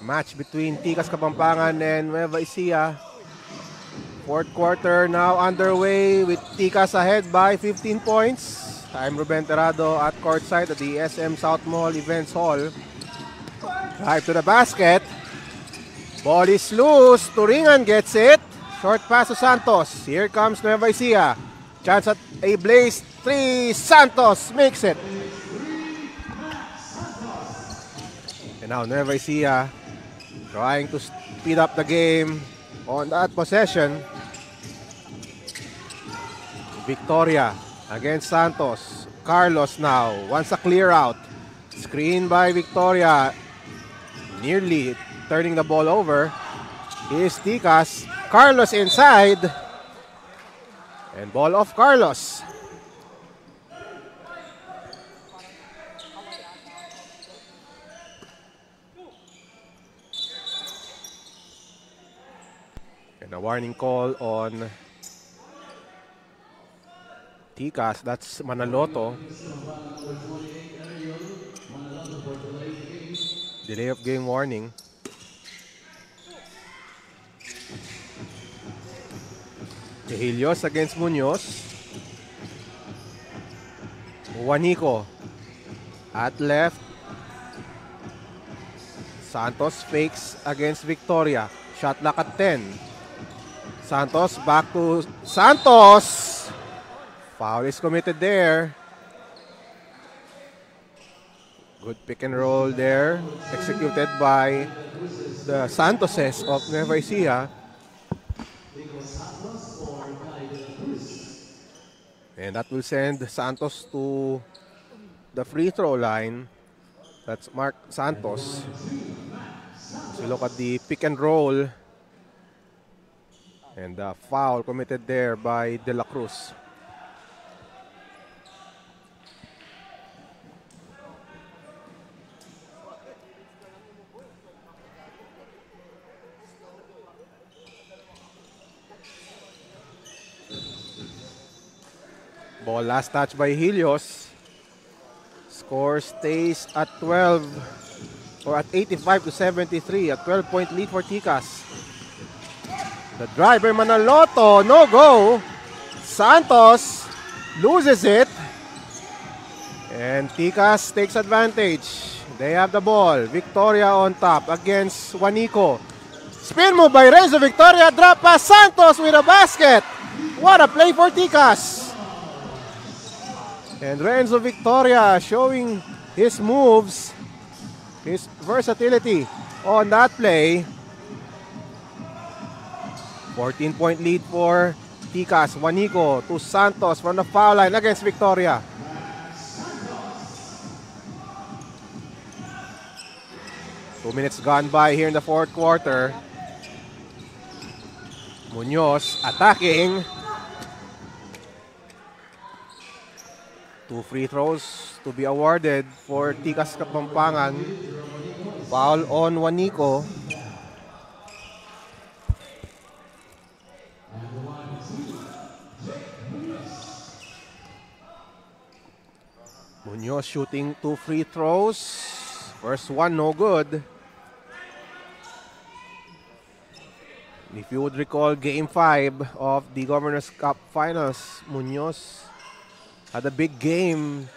match between Tikas Kapampangan and Nueva Ecija. Fourth quarter now underway with Tikas ahead by 15 points. I'm Ruben Terrado at courtside at the SM South Mall Events Hall. Drive to the basket. Ball is loose. Turingan gets it. Short pass to Santos. Here comes Nueva Ecija. Chance at a blaze 3. Santos makes it. And now Nueva Ecija trying to speed up the game on that possession. Victoria against Santos. Carlos now wants a clear out. Screen by Victoria. Nearly turning the ball over. Here's Tikas. Carlos inside. And ball off Carlos. And a warning call on Tikas. That's Manaloto. Delay of game warning. Helios against Munoz. Juanico at left. Santos fakes against Victoria. Shot clock at 10. Santos back to Santos. Foul is committed there. Good pick and roll there. Executed by the Santoses of Nueva Ecija. And that will send Santos to the free throw line. That's Mark Santos. So look at the pick and roll. And the foul committed there by De La Cruz. Ball last touch by Helios. Score stays at 12 or at 85 to 73. A 12-point lead for Tikas. The driver Manaloto, no go. Santos loses it. And Tikas takes advantage. They have the ball. Victoria on top against Juanico. Spin move by Renzo Victoria. Drop pass. Santos with a basket. What a play for Tikas. And Renzo Victoria showing his moves, his versatility on that play. 14-point lead for Tikas. Juanico to Santos from the foul line against Victoria. Two minutes gone by here in the fourth quarter. Munoz attacking. Two free throws to be awarded for Tikas Kapampangan. Foul on Juanico. Munoz shooting two free throws. First one no good. If you would recall Game 5 of the Governor's Cup Finals, Munoz had a big game,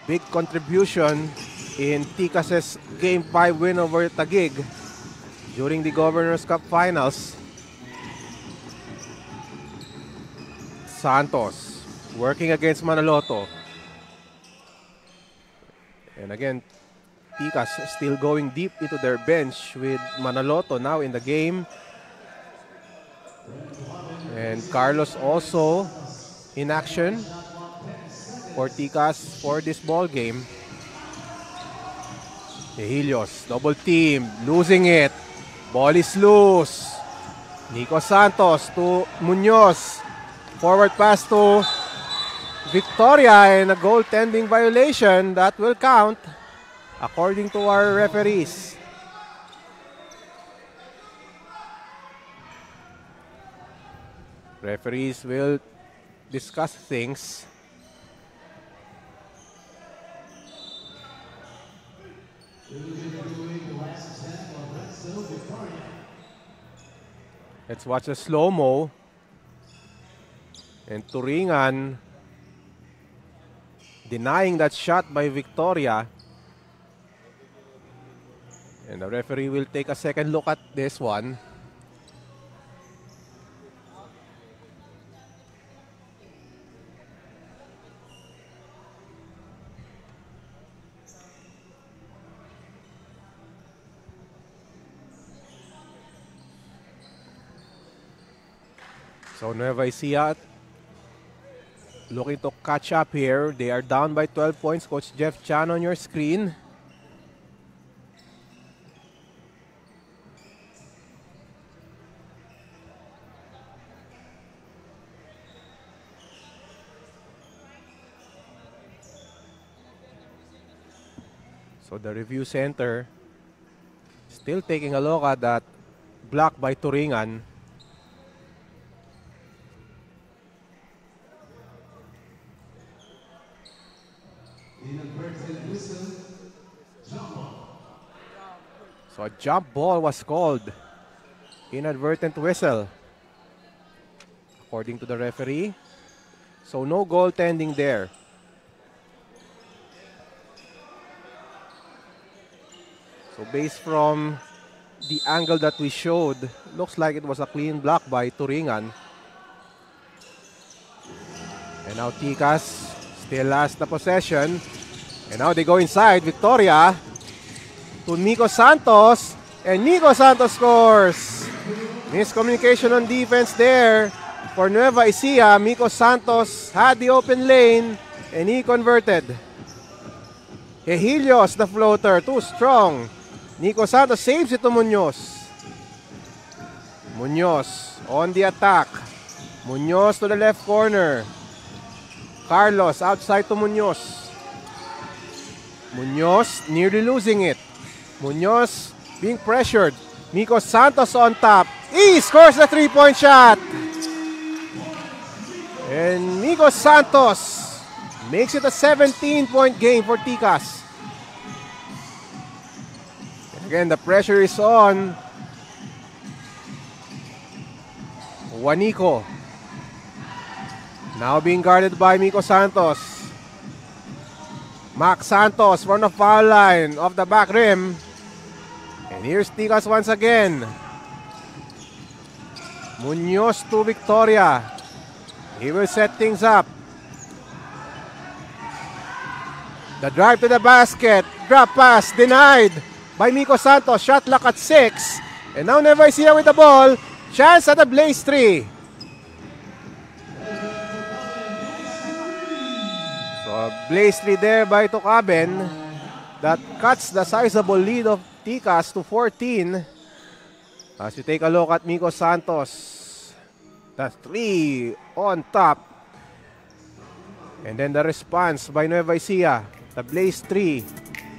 big contribution in Tikas' Game 5 win over Taguig during the Governor's Cup Finals. Santos working against Manaloto. And again, Tikas still going deep into their bench with Manaloto now in the game. And Carlos also in action for Tikas for this ball game. Helios, double team, losing it. Ball is loose. Nico Santos to Munoz. Forward pass to Victoria and a goaltending violation that will count according to our referees. Referees will discuss things. Let's watch the slow-mo. And Turingan denying that shot by Victoria. And the referee will take a second look at this one. So Nueva Ecija looking to catch up here. They are down by 12 points. Coach Jeff Chan on your screen. So the review center still taking a look at that block by Turingan. So a jump ball was called. Inadvertent whistle, according to the referee. So no goaltending there. So based from the angle that we showed, looks like it was a clean block by Turingan. And now Tikas still has the possession. And now they go inside. Victoria to Nico Santos. And Nico Santos scores. Miscommunication on defense there for Nueva Ecija. Nico Santos had the open lane and he converted. Helios, the floater, too strong. Nico Santos saves it to Munoz. Munoz on the attack. Munoz to the left corner. Carlos outside to Munoz. Munoz nearly losing it. Munoz being pressured. Nico Santos on top. He scores the three-point shot. And Nico Santos makes it a 17-point game for Tikas. Again, the pressure is on Juanico. Now being guarded by Nico Santos. Max Santos from the foul line off the back rim. And here's Tikas once again. Munoz to Victoria. He will set things up. The drive to the basket. Drop pass denied by Nico Santos. Shot clock at 6. And now Nueva Ecija with the ball. Chance at the Blaze 3. So a Blaze 3 there by Tocaben. That cuts the sizable lead of Tikas to 14. As you take a look at Nico Santos. The 3 on top. And then the response by Nueva Ecija. The Blaze 3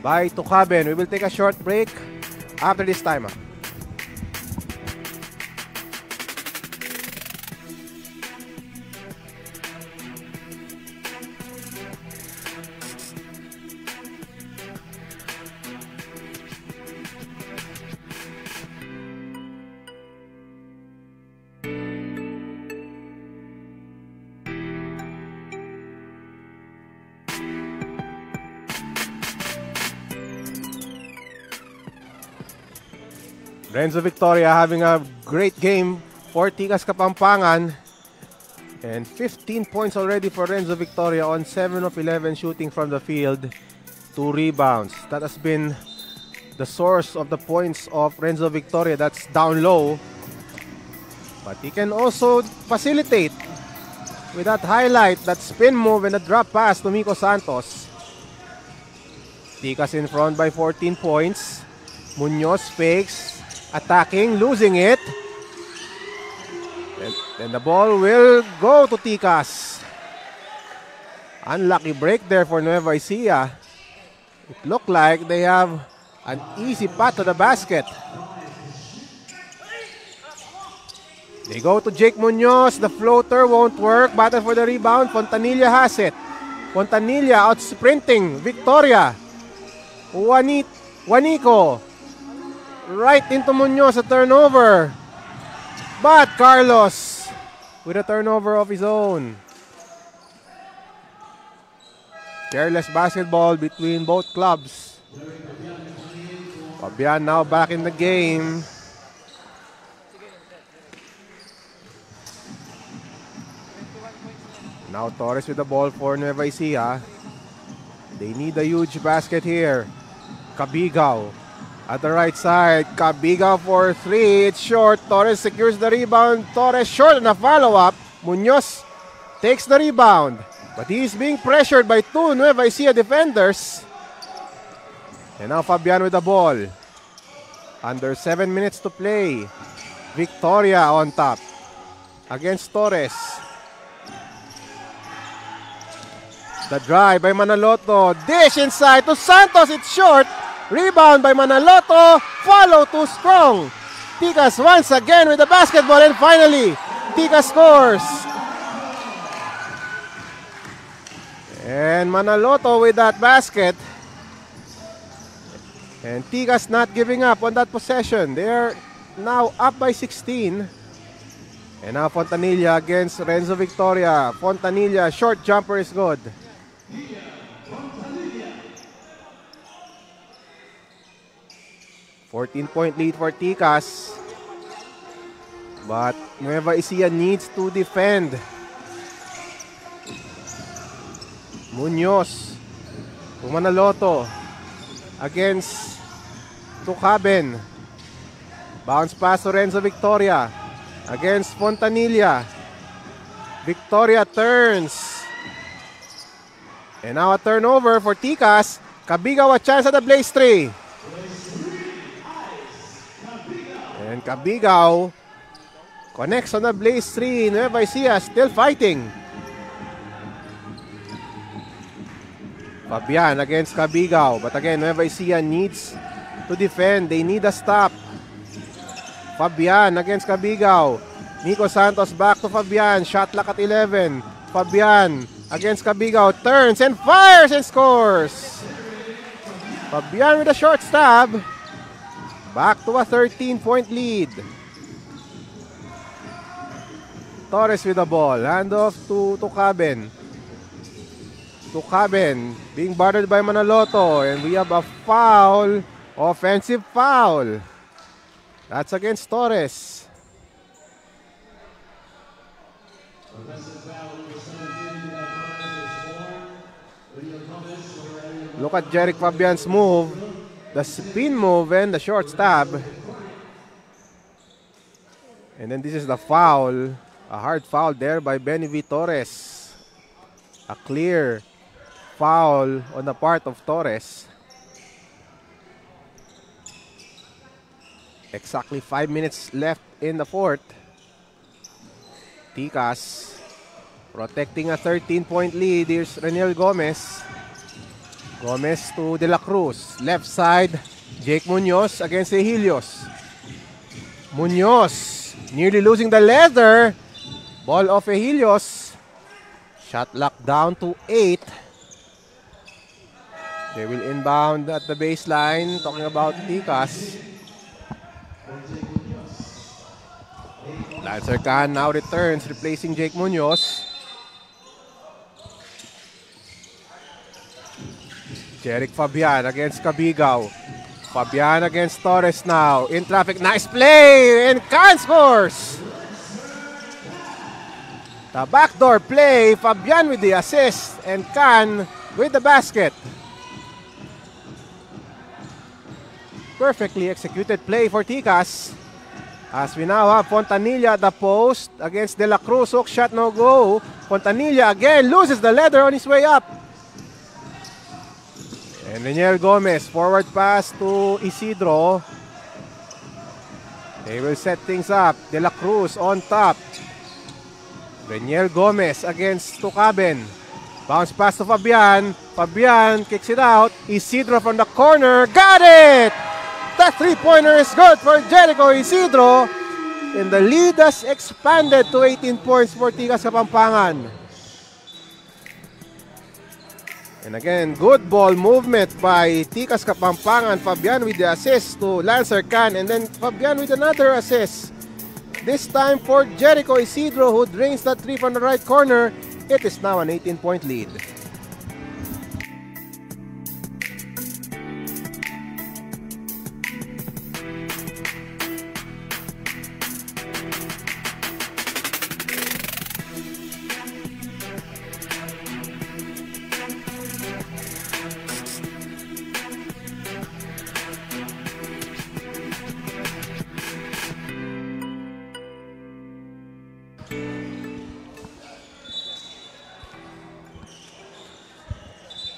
by Tocaben. We will take a short break after this timeout. Renzo Victoria having a great game for Tikas Kapampangan. And 15 points already for Renzo Victoria on 7 of 11 shooting from the field. 2 rebounds. That has been the source of the points of Renzo Victoria. That's down low. But he can also facilitate with that highlight, that spin move and the drop pass to Nico Santos. Tikas in front by 14 points. Munoz fakes. Attacking, losing it. And the ball will go to Tikas. Unlucky break there for Nueva Ecija. It looked like they have an easy path to the basket. They go to Jake Munoz. The floater won't work. Battle for the rebound. Fontanilla has it. Fontanilla out sprinting Victoria. Juanico. right into Munoz, a turnover. But Carlos with a turnover of his own. Careless basketball between both clubs. Fabian now back in the game. Now Torres with the ball for Nueva Ecija. They need a huge basket here. Cabigao at the right side. Cabigao for three. It's short. Torres secures the rebound. Torres short on a follow-up. Munoz takes the rebound. But he is being pressured by two Nueva Ecija defenders. And now Fabian with the ball. Under 7 minutes to play. Victoria on top against Torres. The drive by Manaloto. Dish inside to Santos. It's short. Rebound by Manaloto. Follow too strong. Ticas once again with the basketball. And finally, Ticas scores. And Manaloto with that basket. And Ticas not giving up on that possession. They are now up by 16. And now Fontanilla against Renzo Victoria. Fontanilla, short jumper is good. 14-point lead for Ticas. But Nueva Ecija needs to defend. Munoz to Manaloto against Tucaben. Bounce pass to Renzo Victoria against Fontanilla. Victoria turns. And now a turnover for Ticas. Cabigao a chance at the Blaze 3. And Cabigao connects on the Blaze 3. Nueva Ecija still fighting. Fabian against Cabigao. But again, Nueva Ecija needs to defend. They need a stop. Fabian against Cabigao. Nico Santos back to Fabian. Shot clock at 11. Fabian against Cabigao. Turns and fires and scores. Fabian with a short stab. Back to a 13-point lead. Torres with the ball. Handoff to Tucaben. Tucaben being bothered by Manaloto. And we have a foul. Offensive foul. That's against Torres. Look at Jerick Fabian's move. The spin move and the short stab. And then this is the foul. A hard foul there by Benny V. Torres. A clear foul on the part of Torres. Exactly 5 minutes left in the fourth. Ticas protecting a 13-point lead. Here's Reniel Gomez. Gomez to De La Cruz. Left side, Jake Munoz against Helios. Munoz nearly losing the leather. Ball of Helios. Shot lock down to 8. They will inbound at the baseline. Talking about Ticas. Lancer Khan now returns, replacing Jake Munoz. Jerick Fabian against Cabigao. Fabian against Torres now. In traffic, nice play! And Khan scores! The backdoor play, Fabian with the assist, and Khan with the basket. Perfectly executed play for Ticas. As we now have Fontanilla at the post against De La Cruz. Hook shot, no go. Fontanilla again loses the leather on his way up. And Reniel Gomez, forward pass to Isidro. They will set things up. De La Cruz on top. Reniel Gomez against Tucaben. Bounce pass to Fabian. Fabian kicks it out. Isidro from the corner. Got it! That three-pointer is good for Jericho Isidro. And the lead has expanded to 18 points for Ticas Kapampangan. And again, good ball movement by Tikas Kapampangan. Fabian with the assist to Lancer Can. And then Fabian with another assist. This time for Jericho Isidro, who drains that three from the right corner. It is now an 18-point lead.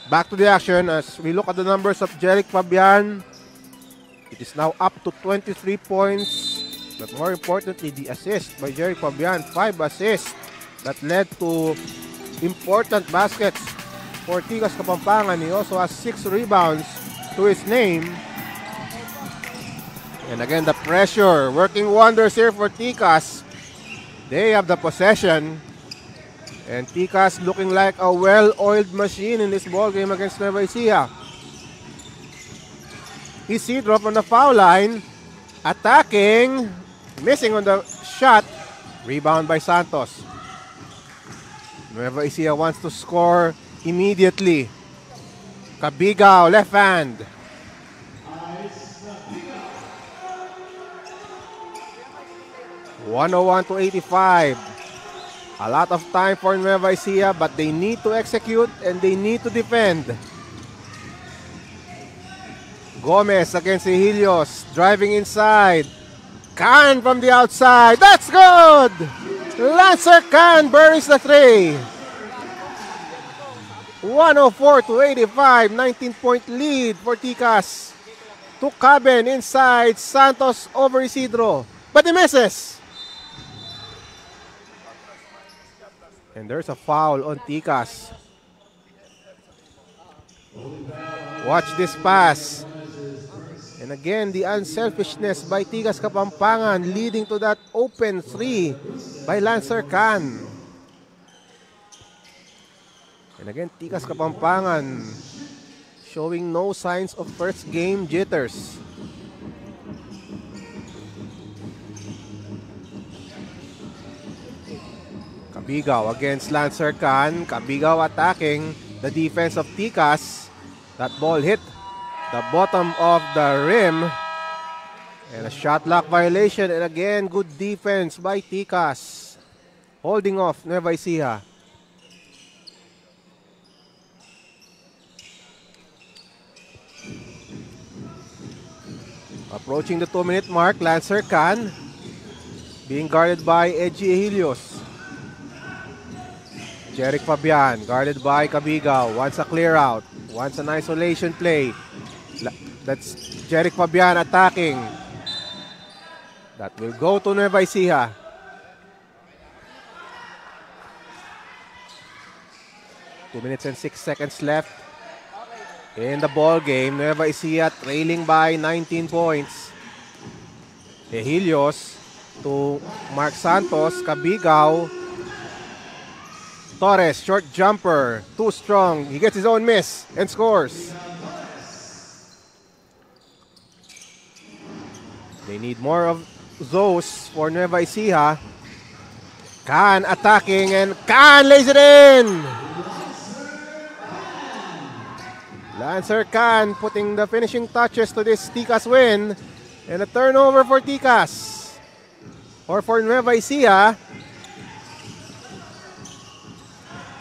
Back to the action as we look at the numbers of Jeric Fabian. It is now up to 23 points. But more importantly, the assist by Jeric Fabian. 5 assists that led to important baskets for Tikas Kapampangan. He also has 6 rebounds to his name. And again, the pressure working wonders here for Tikas. They have the possession. And Tikas looking like a well-oiled machine in this ball game against Nueva Ecija. Isidro on the foul line. Attacking. Missing on the shot. Rebound by Santos. Nueva Ecija wants to score immediately. Cabigao, left hand. (101-85). A lot of time for Nueva Ecija, but they need to execute and they need to defend. Gomez against Helios, driving inside. Can from the outside. That's good! Lancer Can buries the three. 104-85, 19-point lead for Tikas. To Caben inside, Santos over Isidro. But he misses. And there's a foul on Tikas. Watch this pass. And again, the unselfishness by Tikas Kapampangan leading to that open three by Lancer Can. And again, Tikas Kapampangan showing no signs of first game jitters. Cabigao against Lancer Can. Cabigao attacking the defense of Tikas. That ball hit the bottom of the rim. And a shot clock violation. And again, good defense by Tikas. Holding off Nueva Ecija. Approaching the 2-minute mark, Lancer Can being guarded by Edgy Helios. Jeric Fabian guarded by Cabigao. Wants a clear out. Wants an isolation play. That's Jeric Fabian attacking. That will go to Nueva Ecija. Two minutes and 6 seconds left in the ball game. Nueva Ecija trailing by 19 points. Helios to Mark Santos. Cabigao. Torres, short jumper, too strong. He gets his own miss and scores. They need more of those for Nueva Ecija. Can attacking and Can lays it in. Lancer Can putting the finishing touches to this Tikas win. And a turnover for Tikas. Or for Nueva Ecija.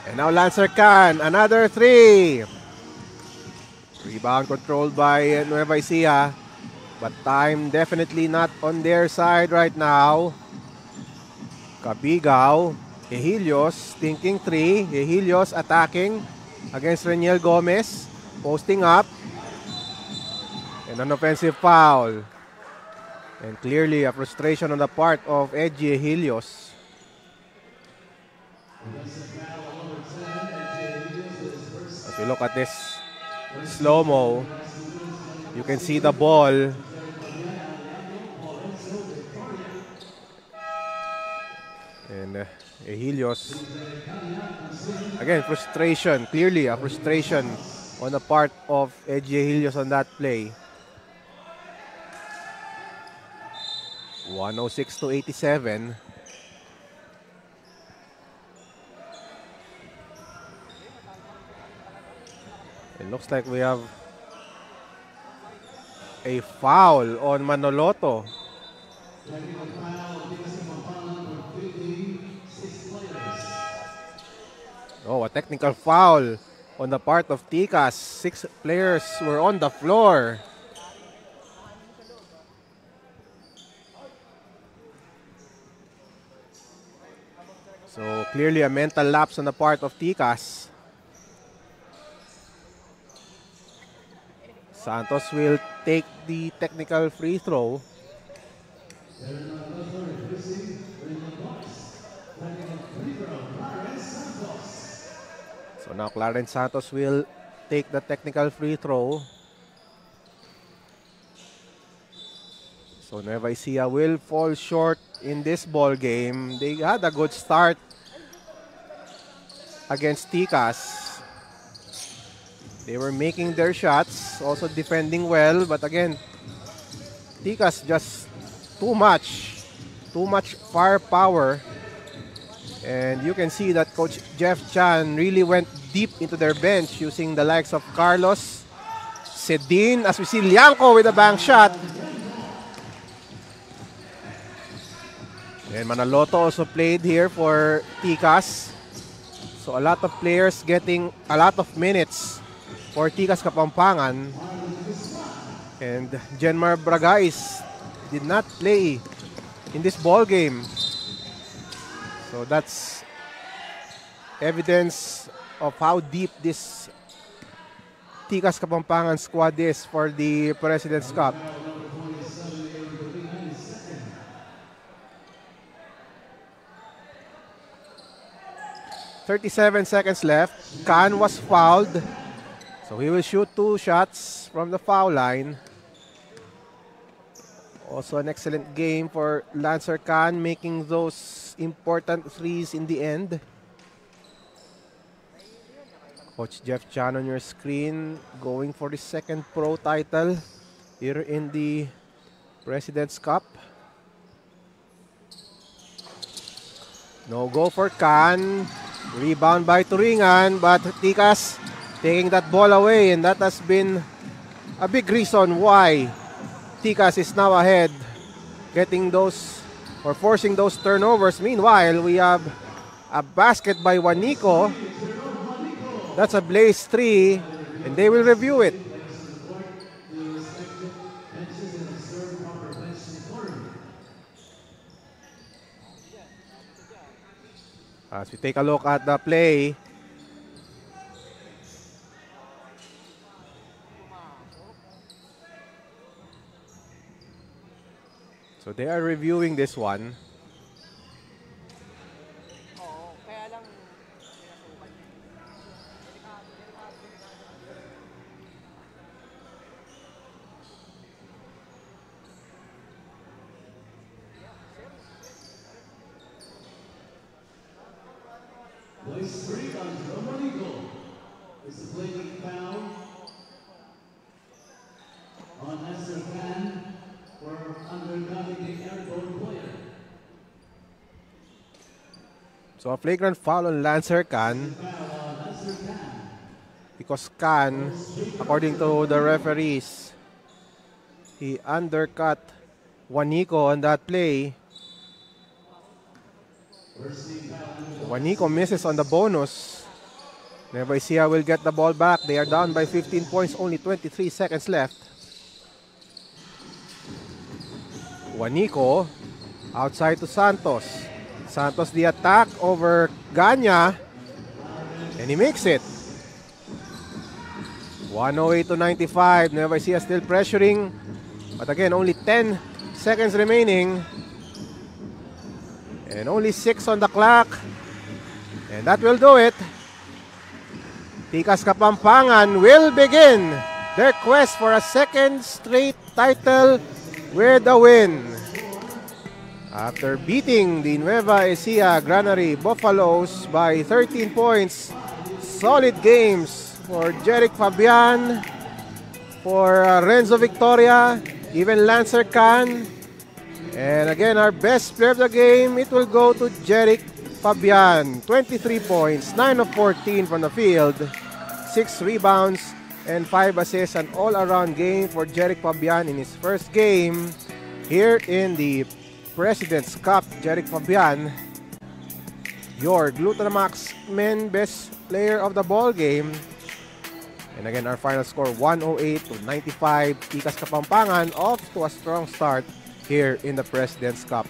And now Lancer Can, another three. Rebound controlled by Nueva Ecija. But time definitely not on their side right now. Cabigao, Helios thinking three. Helios attacking against Reniel Gomez. Posting up. And an offensive foul. And clearly a frustration on the part of Edgy Helios. As we look at this slow-mo, you can see the ball. And Helios. Again, frustration. Clearly a frustration on the part of EJ Helios on that play. 106-87. It looks like we have a foul on Manoloto. Oh, a technical foul on the part of Tikas. 6 players were on the floor. So clearly a mental lapse on the part of Tikas. Santos will take the technical free throw. So now Clarence Santos will take the technical free throw. So Nueva Ecija will fall short in this ball game. They had a good start against Tikas. They were making their shots, also defending well, but again, Tikas just too much firepower. And you can see that Coach Jeff Chan really went deep into their bench using the likes of Carlos, Sedin, as we see Lianco with a bank shot. And Manaloto also played here for Tikas. So a lot of players getting a lot of minutes for Tikas Kapampangan. And Genmar Bragais did not play in this ball game. So that's evidence of how deep this Tikas Kapampangan squad is for the President's Cup. 37 seconds left. Khan was fouled. So he will shoot 2 shots from the foul line. Also an excellent game for Lancer Khan, making those important threes in the end. Coach Jeff Chan on your screen, going for the second pro title here in the President's Cup. No go for Khan. Rebound by Turingan, but Tikas taking that ball away, and that has been a big reason why Tikas is now ahead, getting those or forcing those turnovers. Meanwhile, we have a basket by Juanico. That's a Blaze 3, and they will review it. As we take a look at the play, so they are reviewing this one. So a flagrant foul on Lancer Khan, because Khan, according to the referees, he undercut Juanico on that play. Juanico misses on the bonus. Nueva Ecija will get the ball back. They are down by 15 points, only 23 seconds left. Juanico outside to Santos. Santos the attack over Ganya, and he makes it. 108-95. Nueva Ecija still pressuring, but again, only 10 seconds remaining. And only 6 on the clock. And that will do it. Tikas Kapampangan will begin their quest for a second straight title with a win. After beating the Nueva Ecija Granary Buffaloes by 13 points. Solid games for Jeric Fabian, for Renzo Victoria, even Lancer Khan. And again, our best player of the game, it will go to Jeric Fabian. 23 points, 9 of 14 from the field, 6 rebounds, and 5 assists. An all-around game for Jeric Fabian in his first game here in the President's Cup. Jeric Fabian, your Glutamax men best player of the ball game. And again, our final score 108-95. Tikas Kapampangan off to a strong start here in the President's Cup.